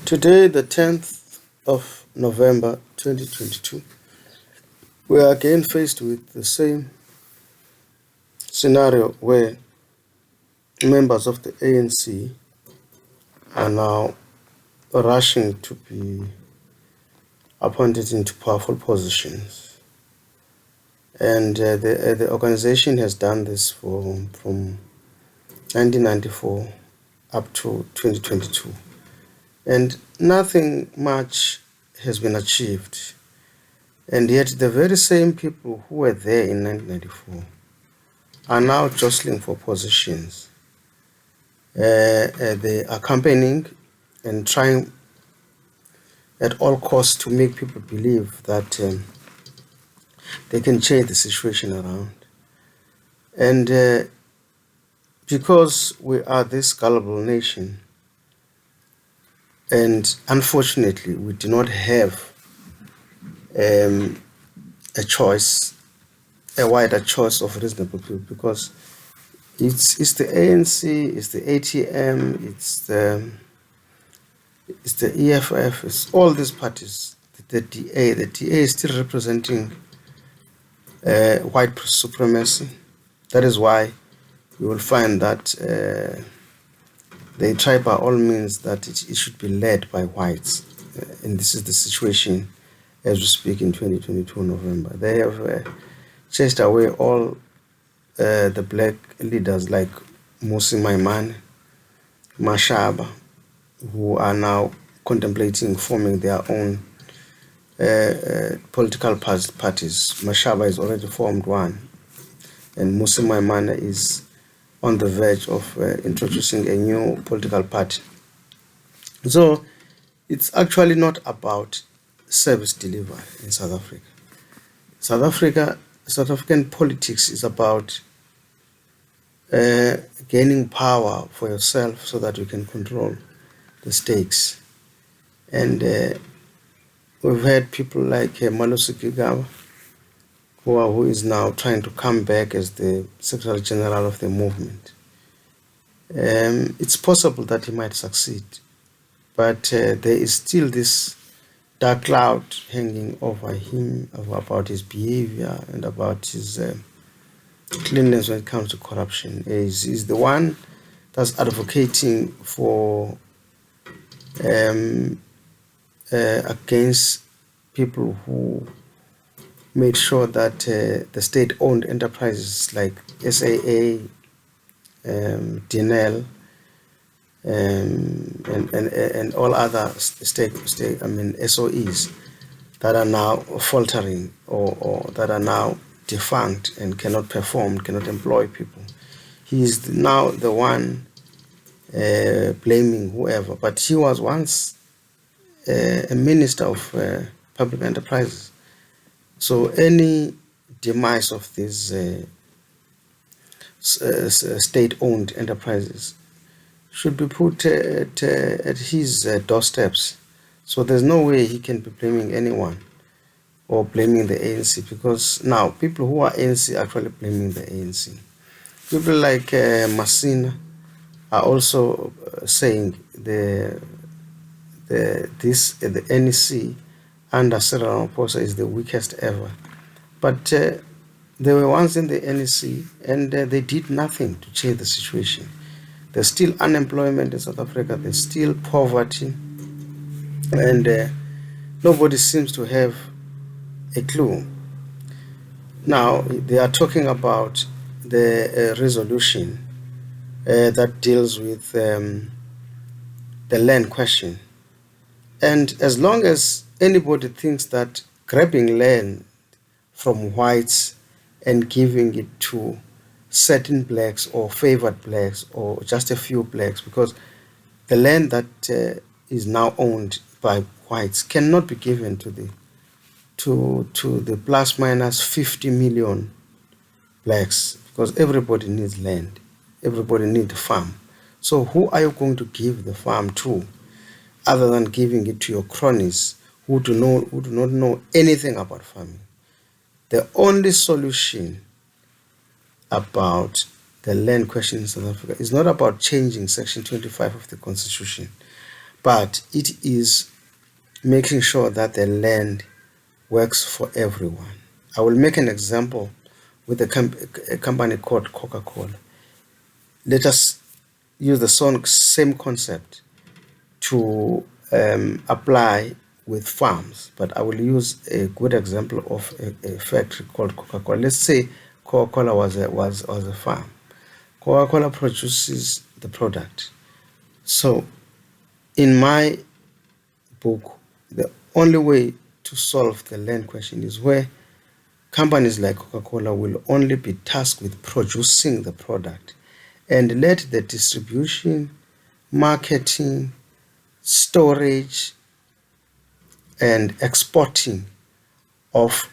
Today, the 10th of November 2022, we are again faced with the same scenario where members of the ANC are now rushing to be appointed into powerful positions. And the organization has done this from 1994 up to 2022. And nothing much has been achieved. And yet the very same people who were there in 1994 are now jostling for positions. They are campaigning and trying at all costs to make people believe that they can change the situation around. And because we are this gullible nation, and unfortunately we do not have a choice, a wider choice of reasonable people, because it's the ANC, it's the ATM, it's the EFF, it's all these parties. The DA is still representing white supremacy. That is why you will find that they try by all means that it should be led by whites. And this is the situation as we speak in 2022 November. They have chased away all the black leaders like Musi Maimane, Mashaba, who are now contemplating forming their own political parties. Mashaba has already formed one, and Musi Maimane is on the verge of introducing a new political party. So it's actually not about service delivery in South Africa. South African politics is about gaining power for yourself so that you can control the stakes. And we've had people like Malusi Gigaba, who is now trying to come back as the Secretary General of the movement. It's possible that he might succeed, but there is still this dark cloud hanging over him about his behavior and about his cleanness when it comes to corruption. He's the one that's advocating for against people who made sure that the state-owned enterprises like SAA, DNL, and all other SOEs that are now faltering or that are now defunct and cannot perform, cannot employ people. He is now the one blaming whoever, but he was once a minister of public enterprises. So any demise of these state-owned enterprises should be put at his doorsteps. So there's no way he can be blaming anyone or blaming the ANC, because now people who are ANC are actually blaming the ANC. People like Masina are also saying the NEC under Cyril Ramaphosa is the weakest ever. But they were once in the NEC and they did nothing to change the situation. There's still unemployment in South Africa, there's still poverty, and nobody seems to have a clue. Now, they are talking about the resolution that deals with the land question. And as long as anybody thinks that grabbing land from whites and giving it to certain blacks or favored blacks or just a few blacks, because the land that is now owned by whites cannot be given to the plus minus 50 million blacks, because everybody needs land, everybody needs a farm. So who are you going to give the farm to other than giving it to your cronies who do not know anything about farming? The only solution about the land question in South Africa is not about changing Section 25 of the Constitution, but it is making sure that the land works for everyone. I will make an example with a company called Coca-Cola. Let us use the same concept to apply with farms, but I will use a good example of a factory called Coca-Cola. Let's say Coca-Cola was a farm. Coca-Cola produces the product. So in my book, the only way to solve the land question is where companies like Coca-Cola will only be tasked with producing the product and let the distribution, marketing, storage, and exporting of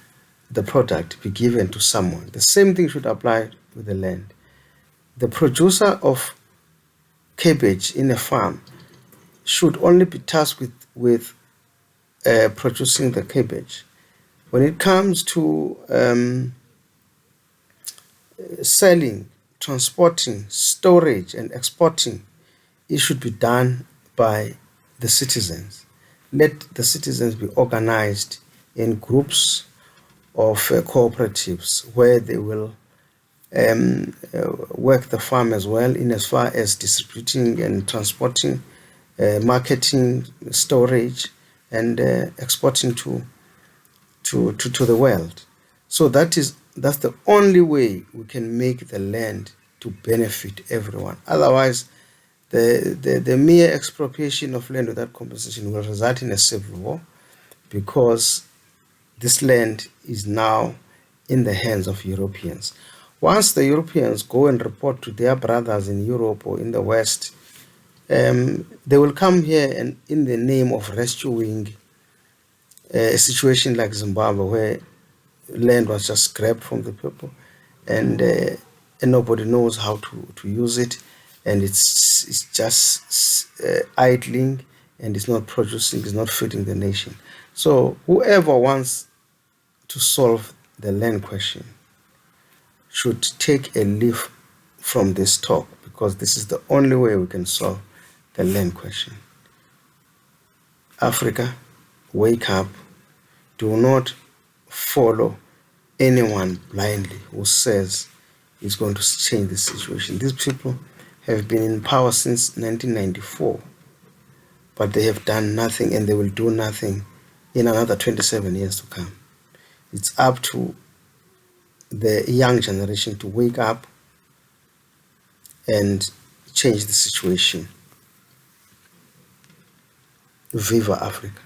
the product be given to someone. The same thing should apply with the land. The producer of cabbage in a farm should only be tasked with producing the cabbage. When it comes to selling, transporting, storage, and exporting, it should be done by the citizens. Let the citizens be organized in groups of cooperatives where they will work the farm as well in as far as distributing and transporting, marketing, storage, and exporting to the world. So that's the only way we can make the land to benefit everyone. Otherwise, the mere expropriation of land without compensation will result in a civil war, because this land is now in the hands of Europeans. Once the Europeans go and report to their brothers in Europe or in the West, they will come here and in the name of rescuing a situation like Zimbabwe, where land was just grabbed from the people and nobody knows how to use it, and it's just idling, and it's not producing, it's not feeding the nation. So whoever wants to solve the land question should take a leaf from this talk, because this is the only way we can solve the land question. Africa, wake up. Do not follow anyone blindly who says it's going to change the situation. These people have been in power since 1994, but they have done nothing, and they will do nothing in another 27 years to come. It's up to the young generation to wake up and change the situation. Viva Africa.